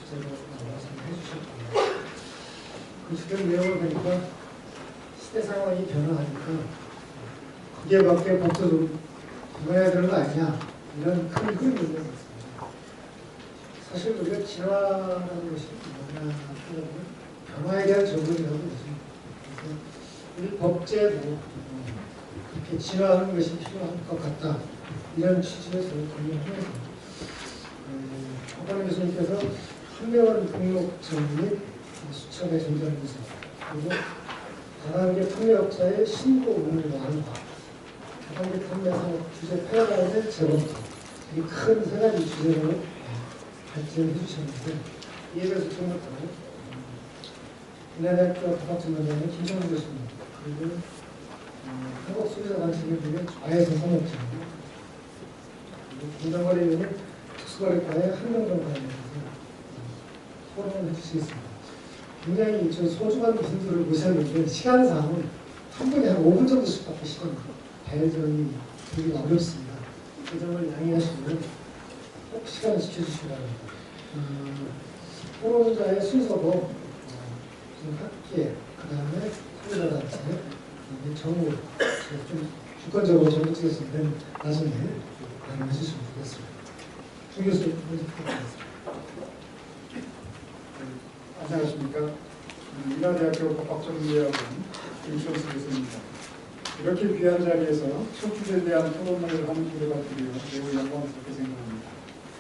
제가 말씀해 주셨고요. 그 주된 내용을 보니까 시대 상황이 변화하니까 거기에 맞게 법도 좀 변화해야 되는 거 아니냐, 이런 큰 흐름이 있는 것 같습니다. 사실 우리가 진화라는 것이 뭐냐 하면 변화에 대한 적응이라고 보죠. 그래서 우리 법제도 그렇게 진화하는 것이 필요한 것 같다, 이런 취지에서 공유하면서 박관우 교수님께서 판매원 등록증 및 수첩의 전자기사, 그리고 다단계 판매업자의 신고 의무를 완화, 다단계 판매사업 규제 패러다임의 재검토, 이 큰 세 가지 주제로 발전해 주셨는데, 이에 대해서 처음부터 인하대학교 법학전문가의 김정은 교수님, 그리고 한국소비자단체협의회 좌회선 산업팀, 그리고 김정거래 의원님 특수거래과의 한명정 과장님께서 토론을 해주시겠습니다. 굉장히 저 소중한 분들을 모셨는데 시간상 한 분이 한 5분 정도씩밖에 시간 대전이 되게 어렵습니다. 그 점을 양해하시면 꼭 시간을 지켜주시기 바랍니다. 토론자의 순서도 학계, 그 다음에 소비자단체, 그 다음에 정부, 좀 주권적으로 정부 측에서 나중에 나눠 주시면 되겠습니다. 주 교수님 먼저 부탁드리겠습니다. 안녕하십니까. 인하대학교 법학전문대학원 김시원수 교수입니다. 이렇게 귀한 자리에서 첫 주제에 대한 토론을 하는 기회가 드려 매우 영광스럽게 생각합니다.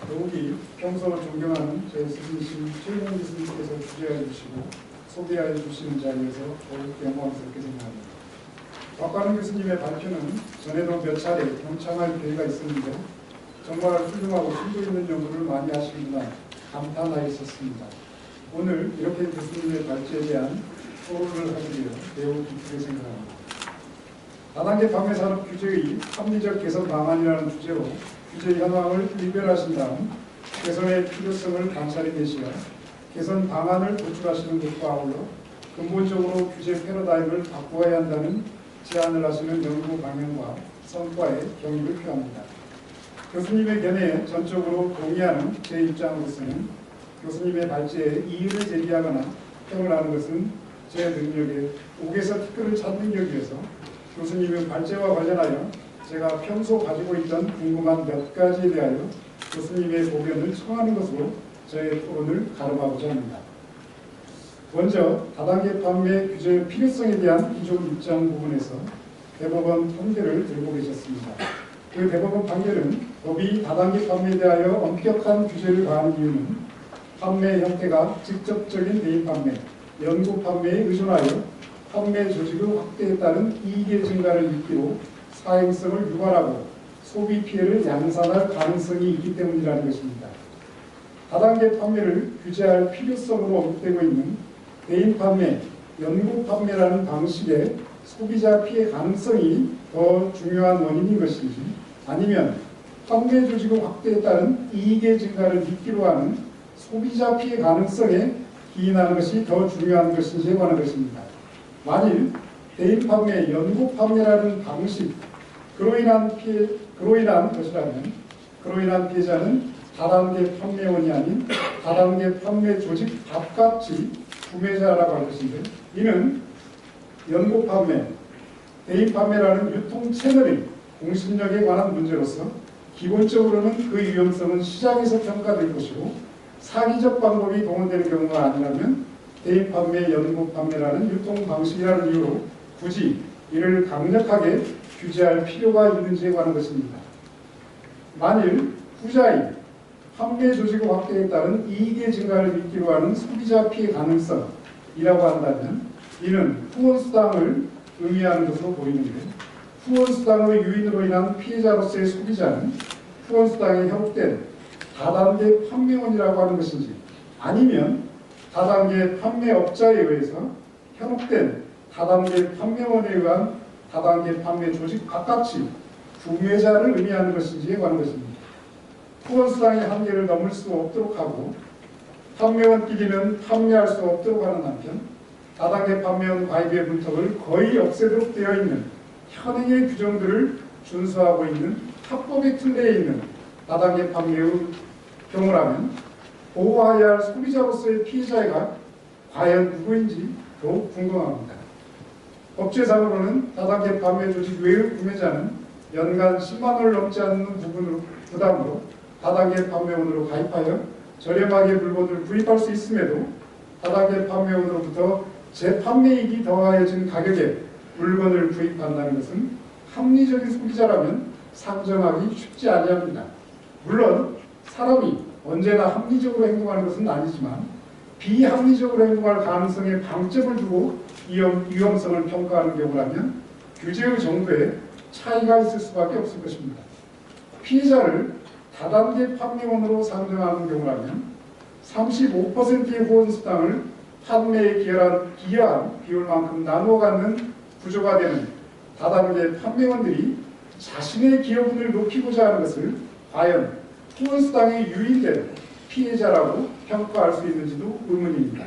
더욱이 평소 존경하는 제 스승이신 최인영 교수님께서 주재해 주시고 소개해 주시는 자리에서 더욱 영광스럽게 생각합니다. 박관우 교수님의 발표는 전에도 몇 차례 경청할 기회가 있었는데 정말 훌륭하고 심도 있는 연구를 많이 하시는구나 감탄하였었습니다. 오늘 이렇게 교수님의 발제에 대한 토론을 하기 위해 매우 기쁘게 생각합니다. 다단계 판매산업 규제의 합리적 개선 방안이라는 주제로 규제 현황을 일별하신 다음 개선의 필요성을 관찰해 내시어 개선 방안을 도출하시는 것과 아울러 근본적으로 규제 패러다임을 바꾸어야 한다는 제안을 하시는 연구 방향과 성과에 경의를 표합니다. 교수님의 견해에 전적으로 동의하는 제 입장으로서는 교수님의 발제에 이의를 제기하거나 평을 하는 것은 제 능력에 옥에서 티끌을 찾는 격이어서 교수님의 발제와 관련하여 제가 평소 가지고 있던 궁금한 몇 가지에 대하여 교수님의 고견을 청하는 것으로 저의 토론을 가름하고자 합니다. 먼저 다단계 판매 규제의 필요성에 대한 기존 입장 부분에서 대법원 판결을 들고 계셨습니다. 그 대법원 판결은 법이 다단계 판매에 대하여 엄격한 규제를 가하는 이유는 판매 형태가 직접적인 대인 판매, 연구 판매에 의존하여 판매 조직의 확대에 따른 이익의 증가를 미끼로 사행성을 유발하고 소비 피해를 양산할 가능성이 있기 때문이라는 것입니다. 다단계 판매를 규제할 필요성으로 언급되고 있는 대인 판매, 연구 판매라는 방식의 소비자 피해 가능성이 더 중요한 원인인 것인지, 아니면 판매 조직의 확대에 따른 이익의 증가를 미끼로 하는 소비자 피해 가능성에 기인하는 것이 더 중요한 것인지에 관한 것입니다. 만일 대인 판매, 연구 판매라는 방식, 그로 인한 것이라면 그로 인한 피해자는 다단계 판매원이 아닌 다단계 판매 조직 바깥이 구매자라고 할 것인데, 이는 연구 판매, 대인 판매라는 유통 채널의 공신력에 관한 문제로서 기본적으로는 그 위험성은 시장에서 평가될 것이고 사기적 방법이 동원되는 경우가 아니라면 대인 판매, 연구 판매라는 유통 방식이라는 이유로 굳이 이를 강력하게 규제할 필요가 있는지에 관한 것입니다. 만일 후자의 판매 조직의 확대에 따른 이익의 증가를 미끼로 하는 소비자 피해 가능성이라고 한다면 이는 후원수당을 의미하는 것으로 보이는데, 후원수당의 유인으로 인한 피해자로서의 소비자는 후원수당에 현혹된 다단계 판매원이라고 하는 것인지, 아니면 다단계 판매업자에 의해서 현혹된 다단계 판매원에 의한 다단계 판매 조직 바깥이 구매자를 의미하는 것인지에 관한 것입니다. 후원수당의 한계를 넘을 수 없도록 하고 판매원끼리는 판매할 수 없도록 하는 한편 다단계 판매원 가입의 문턱을 거의 없애도록 되어 있는 현행의 규정들을 준수하고 있는 합법의 틀내에 있는 다단계 판매의 경우라면 보호해야 할 소비자로서의 피해자가 과연 누구인지 더욱 궁금합니다. 법제상으로는 다단계 판매 조직 외의 구매자는 연간 10만 원을 넘지 않는 부담으로 다단계 판매원으로 가입하여 저렴하게 물건을 구입할 수 있음에도 다단계 판매원으로부터 재판매이익이 더하여진 가격에 물건을 구입한다는 것은 합리적인 소비자라면 상정하기 쉽지 아니합니다. 물론 사람이 언제나 합리적으로 행동하는 것은 아니지만 비합리적으로 행동할 가능성에 방점을 두고 위험성을 평가하는 경우라면 규제의 정도에 차이가 있을 수밖에 없을 것입니다. 피해자를 다단계 판매원으로 상정하는 경우라면 35%의 후원수당을 판매에 기여한 비율만큼 나누어 갖는 구조가 되는 다단계 판매원들이 자신의 기여분을 높이고자 하는 것을 과연 후원수당에 유인된 피해자라고 평가할 수 있는지도 의문입니다.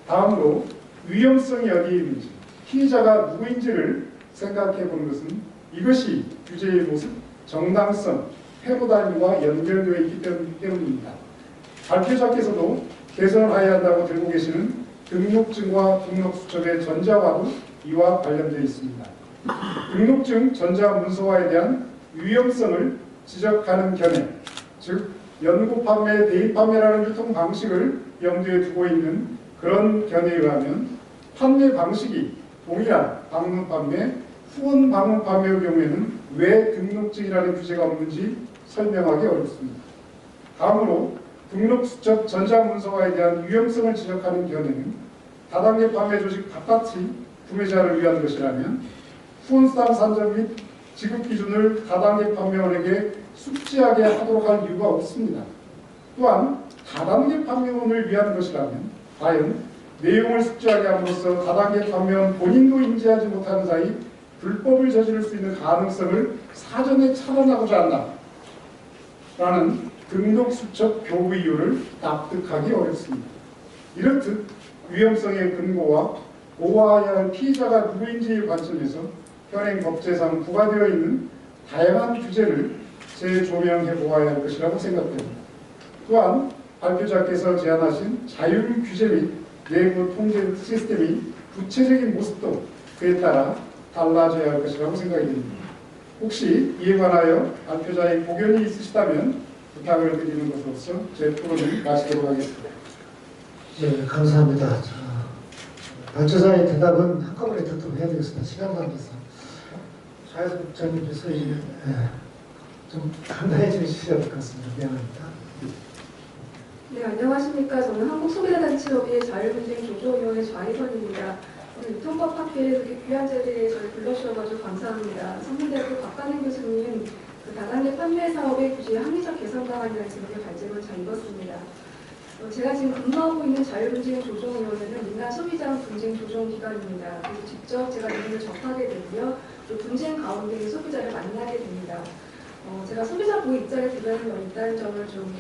다음으로 위험성이 어디에 있는지 피해자가 누구인지를 생각해 보는 것은 이것이 규제의 모습, 정당성, 회로단위와 연결되어 있기 때문입니다. 발표자께서도 개선하여야 한다고 들고 계시는 등록증과 등록수첩의 전자화도 이와 관련되어 있습니다. 등록증 전자문서화에 대한 위험성을 지적하는 견해, 즉 연구판매, 대입판매라는 유통 방식을 염두에 두고 있는 그런 견해에 의하면 판매 방식이 동일한 방문판매, 후원 방문판매의 경우에는 왜 등록증이라는 규제가 없는지 설명하기 어렵습니다. 다음으로 등록수첩 전자문서화에 대한 위험성을 지적하는 견해는 다단계 판매 조직 바깥이 구매자를 위한 것이라면 후원수당 산정 및 지급 기준을 다단계 판매원에게 숙지하게 하도록 할 이유가 없습니다. 또한 다단계 판매원을 위한 것이라면 과연 내용을 숙지하게 함으로써 다단계 판매원 본인도 인지하지 못하는 사이 불법을 저지를 수 있는 가능성을 사전에 차단하고자 한다 라는 등록수첩 교부 이유를 납득하기 어렵습니다. 이렇듯 위험성의 근거와 보호해야 할 피해자가 누구인지의 관점에서 현행 법제상 부과되어 있는 다양한 규제를 재조명해 보아야 할 것이라고 생각됩니다. 또한 발표자께서 제안하신 자율 규제 및 내부 통제 시스템이 구체적인 모습도 그에 따라 달라져야 할 것이라고 생각이 됩니다. 혹시 이에 관하여 발표자의 고견이 있으시다면 부탁을 드리는 것으로서 제 토론을 마치도록 하겠습니다. 네, 감사합니다. 발표자의 대답은 한꺼번에 듣도록 해야 되겠습니다. 시간 관계상. 차혜석 국장님께서 좀 간단히 주셔야 될 것 같습니다. 미안합니다. 네, 안녕하십니까. 저는 한국소비자단체협의회 자율분쟁 조정위원회 좌이선입니다. 오늘 유통법 학회에 그렇게 귀한 자리에 저를 불러주셔가지고 감사합니다. 성민대학교 박관행 교수님, 그 다단계 판매 사업의 규제 합리적 개선 방안이라는 제목의 발제를 잘 읽었습니다. 제가 지금 근무하고 있는 자율분쟁 조정위원회는 민간 소비자 분쟁 조정 기관입니다. 그래서 직접 제가 내용을 접하게 되고요. 또 분쟁 가운데 소비자를 만나게 됩니다. 제가 소비자 보호 입장에 대변인이 있다는 점을 좀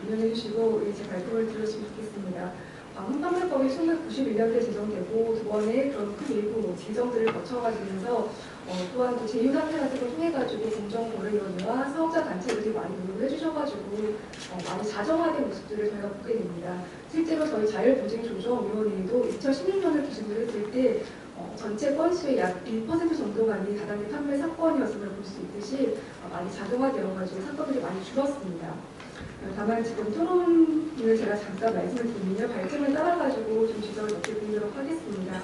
인용해 주시고 제 발표를 들으시면 좋겠습니다. 방문판매법이 1991년도에 제정되고 두 번의 그런 큰 일부 개정들을 거쳐가면서 또한 또 제휴사태 같은 걸 통해가지고 공정거래위원회와 사업자 단체들이 많이 노력을 해주셔가지고 많이 자정화된 모습들을 저희가 보게 됩니다. 실제로 저희 자율분쟁조정위원회도 2016년을 기준으로 했을 때 전체 건수의 약 1% 정도만이 다단계 판매 사건이었음을 볼 수 있듯이 많이 자동화되어가지고 사건들이 많이 줄었습니다. 다만 지금 토론을 제가 잠깐 말씀을 드리면요. 발전을 따라가지고 좀 지적을 몇 개 드리도록 하겠습니다.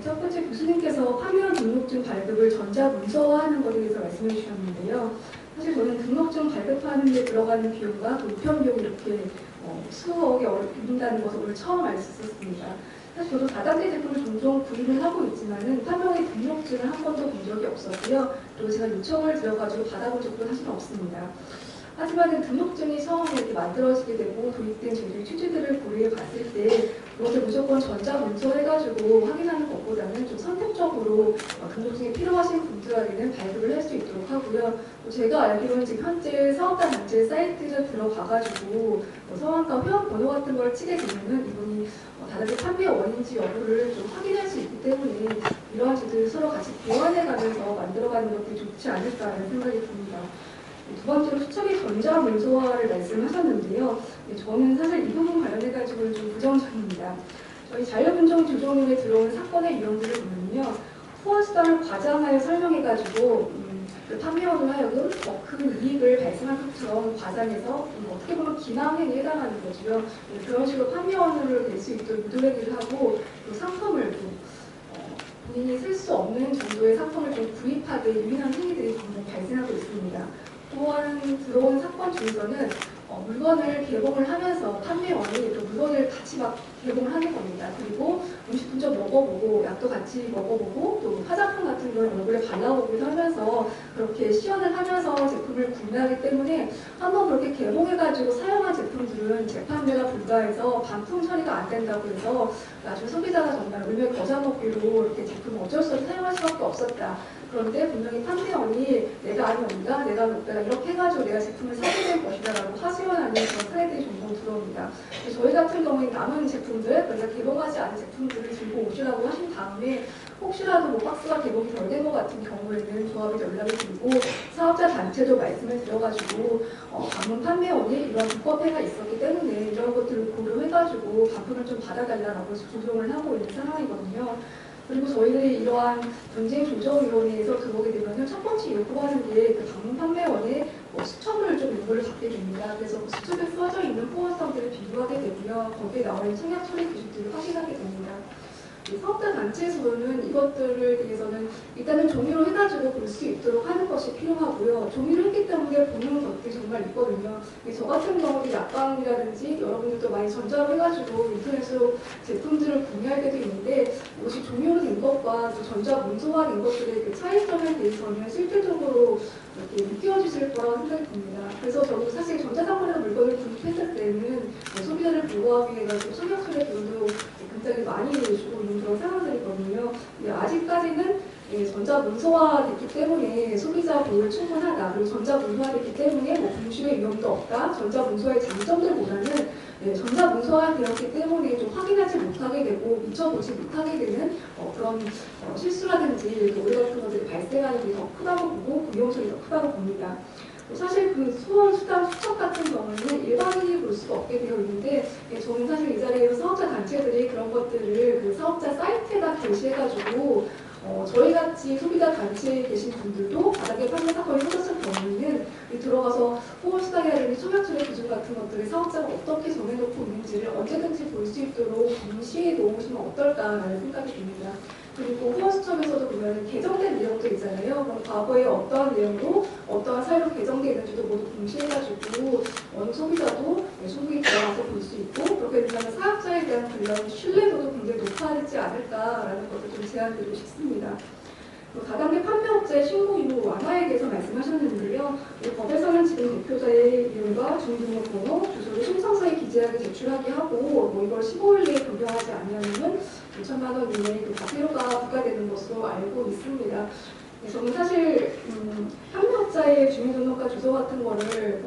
첫 번째 교수님께서 판매원 등록증 발급을 전자문서화하는 것에 대해서 말씀해 주셨는데요. 사실 저는 등록증 발급하는 데 들어가는 비용과 그 우편 비용이 이렇게 수억에 이른다는 것을 오늘 처음 알 수 있었습니다. 사실 저도 다단계 제품을 종종 구입을 하고 있지만은 판매원의 등록증을 한 번도 본 적이 없었고요. 또 제가 요청을 드려가지고 받아본 적도 사실 없습니다. 하지만 등록증이 처음에 이렇게 만들어지게 되고 도입된 제도의 취지들을 고려해 봤을 때 그것을 무조건 전자문서 해가지고 확인하는 것보다는 좀 선택적으로 등록증이 필요하신 분들에게는 발급을 할 수 있도록 하고요. 또 제가 알기로는 지금 현재 사업자 단체 사이트를 들어가가지고 성함과 회원 번호 같은 걸 치게 되면은 이분이 다단계 판매 원인지 여부를 좀 확인할 수 있기 때문에 이러한 제도를 서로 같이 보완해가면서 만들어가는 것이 좋지 않을까라는 생각이 듭니다. 두 번째로 수첩의 전자문서화를 말씀하셨는데요. 저는 사실 이 부분 관련해가지고 좀 부정적입니다. 저희 자유분정 조정위에 들어온 사건의 유형들을 보면요. 후원수단을 과장하여 설명해가지고 그 판매원을 하여금 큰 이익을 발생할 것처럼 과장해서 어떻게 보면 기망행위에 해당하는 거죠. 그런 식으로 판매원으로 될 수 있도록 유도행위를 하고 또 상품을 본인이 쓸 수 없는 정도의 상품을 좀 구입하게 유인한 행위들이 종종 발생하고 있습니다. 또한 들어온 사건 중에서는 물건을 개봉을 하면서 판매원이 그 물건을 같이 막 개봉을 하는 겁니다. 그리고 음식도 좀 먹어보고 약도 같이 먹어보고 또 화장품 같은 걸 얼굴에 발라보기도 하면서 그렇게 시연을 하면서 제품을 구매하기 때문에 한번 그렇게 개봉해가지고 사용한 제품들은 재판매가 불가해서 반품 처리가 안 된다고 해서 나중에 소비자가 정말 울며 겨자 먹기로 이렇게 제품을 어쩔 수 없이 사용할 수밖에 없었다. 그런데 분명히 판매원이 내가 아니온다, 내가 높다 이렇게 해가지고 내가 제품을 사게 될 것이다 라고 하소연하는 그런 사례들이 종종 들어옵니다. 저희 같은 경우에 남은 제품들, 그러니까 개봉하지 않은 제품들을 들고 오시라고 하신 다음에 혹시라도 뭐 박스가 개봉이 덜 된 것 같은 경우에는 조합에 연락을 드리고 사업자 단체도 말씀을 드려가지고 방문 판매원이 이런 불법행위가 있었기 때문에 이런 것들을 고려해가지고 반품을 좀 받아달라고 조정을 하고 있는 상황이거든요. 그리고 저희들이 이러한 분쟁조정위원회에서 들어오게 되면 첫 번째 요구하는 게 그 방문 판매원의 수첩을 좀 요구를 받게 됩니다. 그래서 그 수첩에 써져 있는 포괄성들을 비교하게 되고요. 거기에 나와 있는 청약 처리 기준들을 확인하게 됩니다. 사업자 단체에서는 이것들을 대해서는 일단은 종이로 해가지고 볼 수 있도록 하는 것이 필요하고요. 종이로 했기 때문에 보는 것들이 정말 있거든요. 저 같은 경우도 약방이라든지 여러분들도 많이 전자로 해가지고 인터넷으로 제품들을 구매할 때도 있는데 이것이 종이로 된 것과 또 전자 문서화된 것들의 그 차이점에 대해서는 실질적으로 이렇게 느껴지실 거라고 생각이 듭니다. 그래서 저도 사실 전자상품이나 물건을 구입했을 때는 소비자를 보호하기 위해 청약 처리 비용도 굉장히 많이 주고 있는 그런 상황들이거든요. 아직까지는 전자 문서화됐기 때문에 소비자 보호에 충분하다. 그리고 전자 문서화됐기 때문에 공시의 위험도 없다. 전자 문서화의 장점들보다는 전자 문서화 되었기 때문에 좀 확인하지 못하게 되고 미쳐보지 못하게 되는 그런 실수라든지 오해 같은 것들이 발생하는 게 더 크다고 보고 그 위험성이 더 크다고 봅니다. 사실 그 수원 수당 수첩 같은 경우는 일반인이 볼 수가 없게 되어 있는데 저는 사실 이 자리에서 사업자 단체들이 그런 것들을 그 사업자 사이트에다 게시해가지고 저희같이 소비자 단체에 계신 분들도 바닥에 판매 사건이 터졌을 경우에는 들어가서 포괄수당이라든지 청약처리 기준 같은 것들을 사업자가 어떻게 정해놓고 있는지를 언제든지 볼 수 있도록 공시해 놓으시면 어떨까라는 생각이 듭니다. 그리고 후원수첩에서도 보면 개정된 내용도 있잖아요. 그럼 과거에 어떠한 내용으로 어떠한 사유로 개정되어 있는지도 모두 공시해가지고 어느 소비자도 소비에 들어가서 볼 수 있고 그렇게 된다면 사업자에 대한 관련 신뢰도도 굉장히 높아지지 않을까라는 것을 좀 제안드리고 싶습니다. 다단계 판매업자의 신고 유무 완화에 대해서 말씀하셨는데요. 법에서는 지금 대표자의 이름과 주민등록번호, 주소를 신청서에 기재하게 제출하게 하고 이걸 15일 내에 변경하지 않으면 2천만 원 이내의 그 과태료가 부과되는 것으로 알고 있습니다. 저는 사실 판매업자의 주민등록과 주소 같은 거를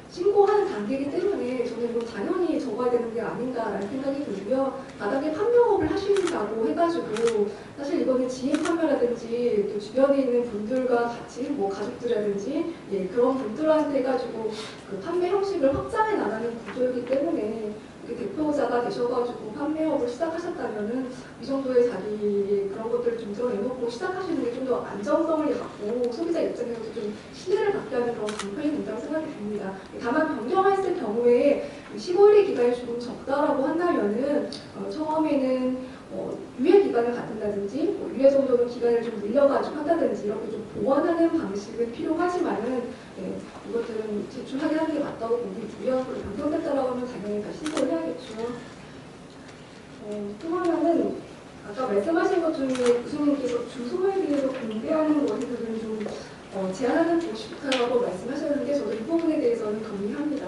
신고하는 단계이기 때문에 저는 이건 당연히 적어야 되는 게 아닌가라는 생각이 들고요. 바닥에 판매업을 하신다고 해가지고 사실 이거는 지인 판매라든지 또 주변에 있는 분들과 같이 가족들이라든지 그런 분들한테 해가지고 그 판매 형식을 확장해 나가는 구조이기 때문에 대표자가 되셔가지고 판매업을 시작하셨다면은 이 정도의 자기 그런 것들을 좀 드러내놓고 시작하시는 게 좀 더 안정성을 갖고 소비자 입장에서도 좀 신뢰를 갖게 하는 그런 방편이 된다고 생각이 듭니다. 다만 변경했을 경우에 15일의 기간이 조금 적다라고 한다면은 처음에는 유예 기간을 갖는다든지 유예 정도는 기간을 좀 늘려가지고 한다든지 이렇게 좀 보완하는 방식은 필요하지만은 이것들은 제출하게 하는 게 맞다고 보고 있고요. 그리고 변경됐다라고 하면 당연히 다 신고를 해야겠죠. 또 하나는 아까 말씀하신 것 중에 교수님께서 주소에 대해서 공개하는 것들은 좀 제한하는 것이 좋다고 말씀하셨는데 저도 이 부분에 대해서는 동의합니다.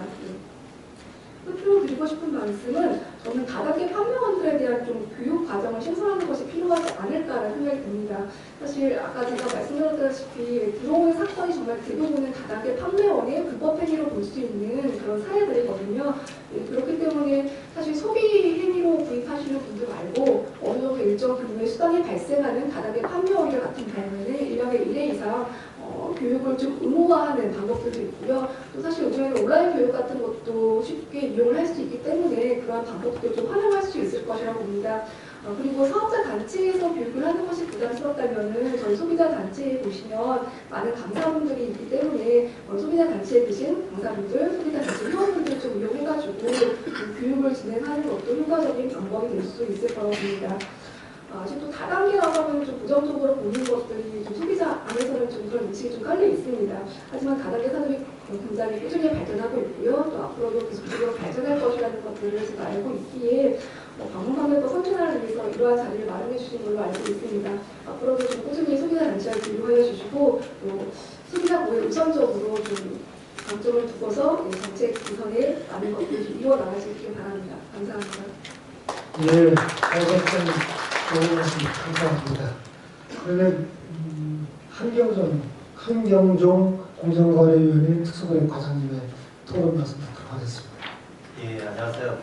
끝으로 드리고 싶은 말씀은 저는 다단계 판매원들에 대한 좀 교육 과정을 신설하는 것이 필요하지 않을까라는 생각이 듭니다. 사실 아까 제가 말씀드렸다시피 들어오는 사건이 정말 대부분은 다단계 판매원의 불법 행위로 볼 수 있는 그런 사례들이거든요. 그렇기 때문에 사실 소비 행위로 구입하시는 분들 말고 어느 정도 일정 규모의 수단이 발생하는 다단계 판매원들 같은 경우에는 1년에 1회 이상 교육을 좀 의무화하는 방법들도 있고요. 또 사실 요즘에는 온라인 교육 같은 것도 쉽게 이용을 할 수 있기 때문에 그런 방법도 좀 활용할 수 있을 것이라고 봅니다. 그리고 사업자 단체에서 교육을 하는 것이 부담스럽다면은 저희 소비자 단체에 보시면 많은 강사분들이 있기 때문에 소비자 단체에 계신 강사분들, 소비자 단체 회원분들 좀 이용해가지고 교육을 진행하는 것도 효과적인 방법이 될 수 있을 거라고 봅니다. 아직도 다단계라고 하면 좀 부정적으로 보는 것들이 좀 소비자 안에서는 좀 그런 인식이 좀 깔려 있습니다. 하지만 다단계 산업이 굉장히 꾸준히 발전하고 있고요. 또 앞으로도 계속적으로 발전할 것이라는 것들을 제가 알고 있기에 방문방역과 선진화를 위해서 이러한 자리를 마련해 주신 걸로 알고 있습니다. 앞으로도 좀 꾸준히 소비자 단체를 교류하여 주시고 또 소비자 보호에 우선적으로 좀 강점을 두고서 정책 개선에 많은 것들을 좀 이루어 나가시길 바랍니다. 감사합니다. 예, 어쨌든 좋은 말씀 감사합니다. 그러면 한경종 공정거래위원회 특수거래 과장님의 토론 말씀 듣도록 하겠습니다. 예, 안녕하세요.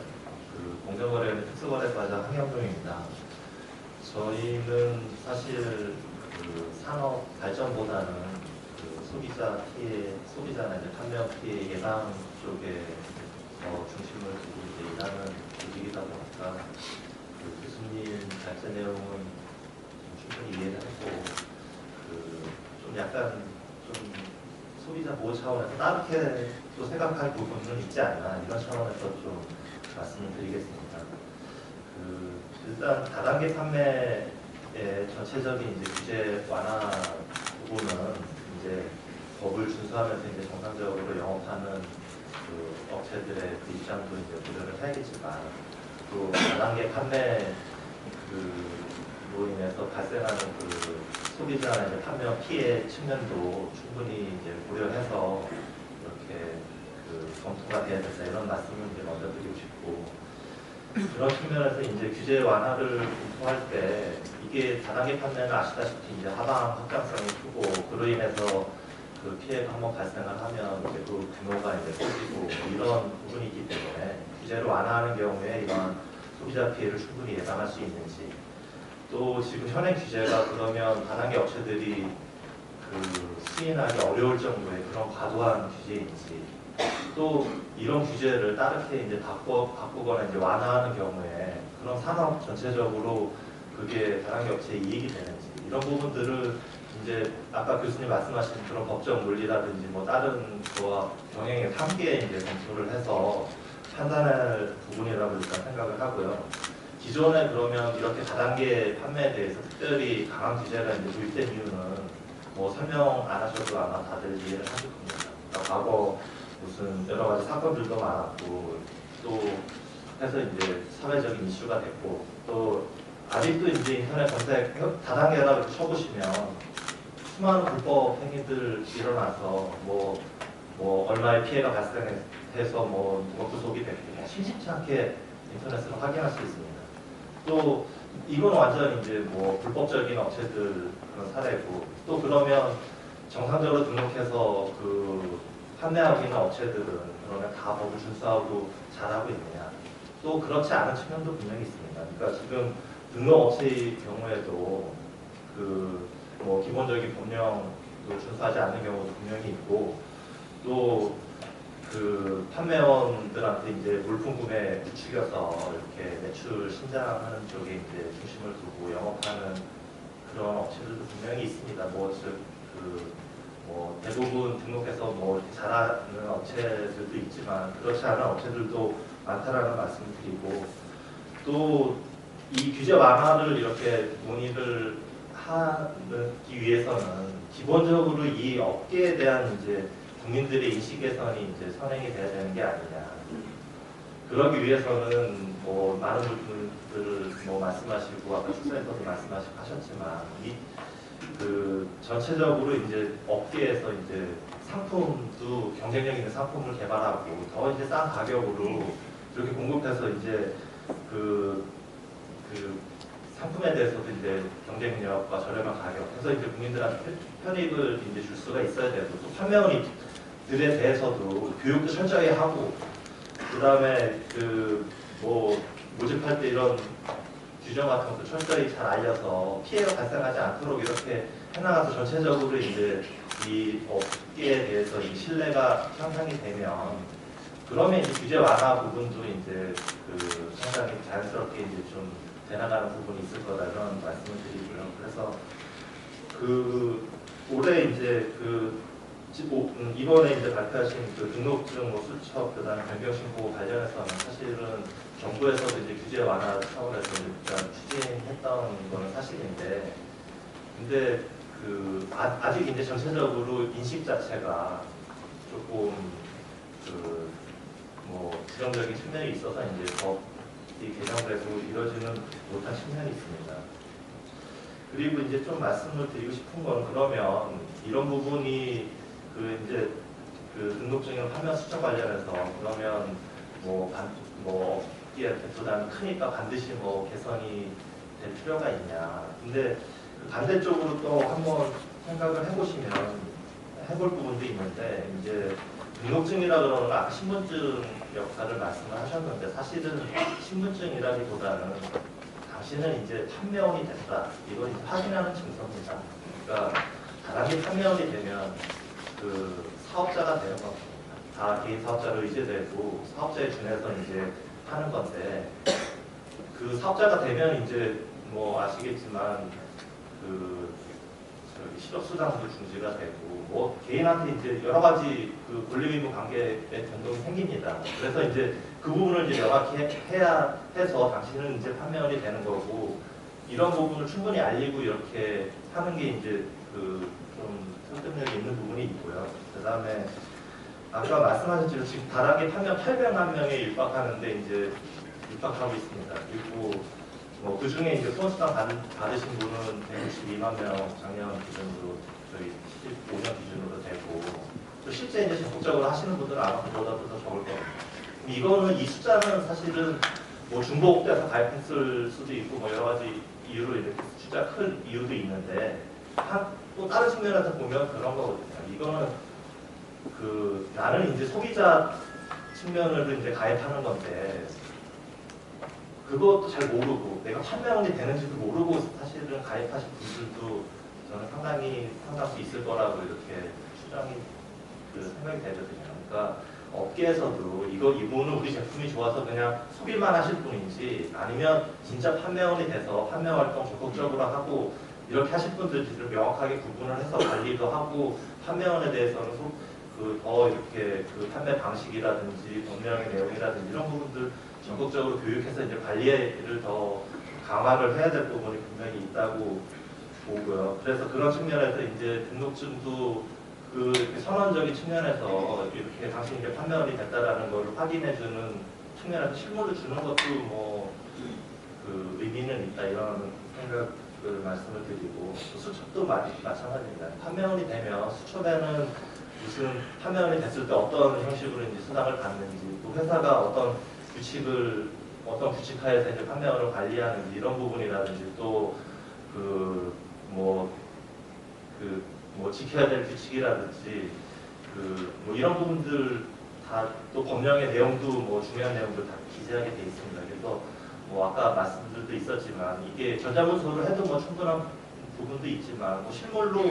공정거래위원회 특수거래과장 한경종입니다. 저희는 사실 산업 발전보다는 소비자 피해, 소비자나 이제 판매원 피해 예방 쪽에 중심을 두고 이제 일하는 조직이다 보니까 교수님 발제 내용은 충분히 이해를 했고 좀 약간 좀 소비자 보호 차원에서 다르게 또 생각할 부분은 있지 않나 이런 차원에서 좀 말씀을 드리겠습니다. 일단 다단계 판매의 전체적인 이제 규제 완화 부분은 이제 법을 준수하면서 이제 정상적으로 영업하는 업체들의 입장도 이제 고려를 해야겠지만 또 다단계 판매로 인해서 발생하는 소비자나 이제 판매원 피해 측면도 충분히 이제 고려해서 이렇게 검토가 돼야 된다 이런 말씀을 이제 먼저 드리고 싶고 그런 측면에서 이제 규제 완화를 검토할 때 이게 다단계 판매는 아시다시피 이제 하방 확장성이 크고 그로 인해서 피해가 한번 발생을 하면 이제 그 규모가 이제 커지고 이런 부분이 있기 때문에 규제를 완화하는 경우에 이러한 소비자 피해를 충분히 예상할 수 있는지 또 지금 현행 규제가 그러면 다단계 업체들이 수인하기 어려울 정도의 그런 과도한 규제인지 또 이런 규제를 다르게 이제 바꾸거나 이제 완화하는 경우에 그런 산업 전체적으로 그게 다단계 업체에 이익이 되는지 이런 부분들을 이제 아까 교수님 말씀하신 그런 법적 논리라든지 뭐 다른 거와 병행의 함께 이제 검토를 해서 판단할 부분이라고 일단 생각을 하고요. 기존에 그러면 이렇게 다단계 판매에 대해서 특별히 강한 규제가 이제 도입된 이유는 뭐 설명 안 하셔도 아마 다들 이해를 하실 겁니다. 그러니까 과거 무슨 여러 가지 사건들도 많았고 또 해서 이제 사회적인 이슈가 됐고 또 아직도 이제 인터넷 검색 다단계라 이렇게 쳐보시면 수많은 불법 행위들 일어나서 뭐 얼마의 피해가 발생해서 뭐 누가 구속이 됐고 심심치 않게 인터넷으로 확인할 수 있습니다. 또 이건 완전 이제 뭐 불법적인 업체들 그런 사례고 또 그러면 정상적으로 등록해서 판매하고 있는 업체들은 그러면 다 법을 준수하고 잘하고 있느냐 또 그렇지 않은 측면도 분명히 있습니다. 그러니까 지금 등록업체의 경우에도 뭐 기본적인 법령을 준수하지 않는 경우도 분명히 있고 또 판매원들한테 이제 물품 구매 부추겨서 이렇게 매출 신장하는 쪽에 이제 중심을 두고 영업하는 그런 업체들도 분명히 있습니다. 뭐 대부분 등록해서 뭐 이렇게 잘하는 업체들도 있지만 그렇지 않은 업체들도 많다라는 말씀을 드리고 또 이 규제 완화를 이렇게 논의를 하기 위해서는 기본적으로 이 업계에 대한 이제 국민들의 인식 개선이 이제 선행이 돼야 되는 게 아니냐. 그러기 위해서는 뭐 많은 분들을 뭐 말씀하시고 아까 축사에서도 말씀하셨지만 전체적으로 이제 업계에서 이제 상품도 경쟁력 있는 상품을 개발하고 더 이제 싼 가격으로 이렇게 공급해서 이제 상품에 대해서도 이제 경쟁력과 저렴한 가격 해서 이제 국민들한테 편익을 이제 줄 수가 있어야 되고 또 판매원들에 대해서도 교육도 철저히 하고 그 다음에 뭐 모집할 때 이런 규정 같은 것도 철저히 잘 알려서 피해가 발생하지 않도록 이렇게 해나가서 전체적으로 이제 이 업계에 대해서 이 신뢰가 향상이 되면 그러면 이제 규제 완화 부분도 이제 그 상당히 자연스럽게 이제 좀 되나가는 부분이 있을 거다 이런 말씀을 드리고요. 그래서 그 올해 이제 이번에 이제 발표하신 그 등록증 뭐 수첩 그다음 변경 신고 관련해서는 사실은 정부에서도 이제 규제 완화 차원에서 일단 추진했던 거는 사실인데, 근데 그 아직 이제 전체적으로 인식 자체가 조금 그 뭐 부정적인 측면이 있어서 이제 법이 개정돼서 이루어지는 못한 측면이 있습니다. 그리고 이제 좀 말씀을 드리고 싶은 건, 그러면 이런 부분이 그 이제 그 등록증이나 판매 수첩 관련해서 그러면 뭐 업계 부담이 크니까 반드시 뭐 개선이 될 필요가 있냐. 근데 반대쪽으로 또 한번 생각을 해보시면 해볼 부분도 있는데, 이제 등록증이라 그러면 아까 신분증 역할을 말씀을 하셨는데, 사실은 신분증이라기보다는 당신은 이제 판매원이 됐다, 이걸 이제 확인하는 증서입니다. 그러니까 다단계 판매원이 되면 그 사업자가 되는 겁니다. 다 개인 사업자로 의제되고 사업자에 준해서 이제 하는 건데, 그 사업자가 되면 이제 뭐 아시겠지만 그 실업수당도 중지가 되고 뭐 개인한테 이제 여러 가지 그 권리의무 관계의 변동이 생깁니다. 그래서 이제 그 부분을 이제 명확히 해야 해서 당신은 이제 판매원이 되는 거고, 이런 부분을 충분히 알리고 이렇게 하는 게 이제 그 좀 설득력이 있는 부분이 있고요. 그 다음에 아까 말씀하신 지금 다단계 판매원 800만 명에 육박하는데 이제 육박하고 있습니다. 그리고 뭐 그 중에 이제 후원수당 받으신 분은 162만 명 작년 기준으로 저희 15년 기준으로 되고, 또 실제 이제 적극적으로 하시는 분들은 아마 그보다도 더 적을 겁니다. 이거는 이 숫자는 사실은 뭐 중복돼서 가입했을 수도 있고 뭐 여러 가지 이유로 이렇게 숫자 큰 이유도 있는데, 또 다른 측면에서 보면 그런 거거든요. 이거는 그 나는 이제 소비자 측면으로 이제 가입하는 건데, 그것도 잘 모르고 내가 판매원이 되는지도 모르고 사실은 가입하신 분들도 저는 상당수 있을 거라고 이렇게 추정이 생각이 되거든요. 그러니까 업계에서도 이분은 우리 제품이 좋아서 그냥 소비만 하실 분인지, 아니면 진짜 판매원이 돼서 판매 활동 적극적으로 하고 이렇게 하실 분들을 명확하게 구분을 해서 관리도 하고, 판매원에 대해서는 더 이렇게 그 판매 방식이라든지 법령의 내용이라든지 이런 부분들 적극적으로 교육해서 이제 관리를 더 강화를 해야 될 부분이 분명히 있다고 보고요. 그래서 그런 측면에서 이제 등록증도 그 선언적인 측면에서 이렇게 당신이 이제 판매원이 됐다라는 걸 확인해주는 측면에서 실물로 주는 것도 뭐 그 의미는 있다, 이런 생각을 말씀을 드리고, 수첩도 마찬가지입니다. 판매원이 되면 수첩에는 무슨 판매원이 됐을 때 어떤 형식으로 이제 수당을 받는지, 또 회사가 어떤 규칙하에서 이제 판매원을 관리하는지 이런 부분이라든지, 또 지켜야 될 규칙이라든지 뭐 이런 부분들 다, 또 법령의 내용도 뭐 중요한 내용들 다 기재하게 돼 있습니다. 그래서 뭐 아까 말씀들도 있었지만 이게 전자문서로 해도 뭐 충분한 부분도 있지만 뭐 실물로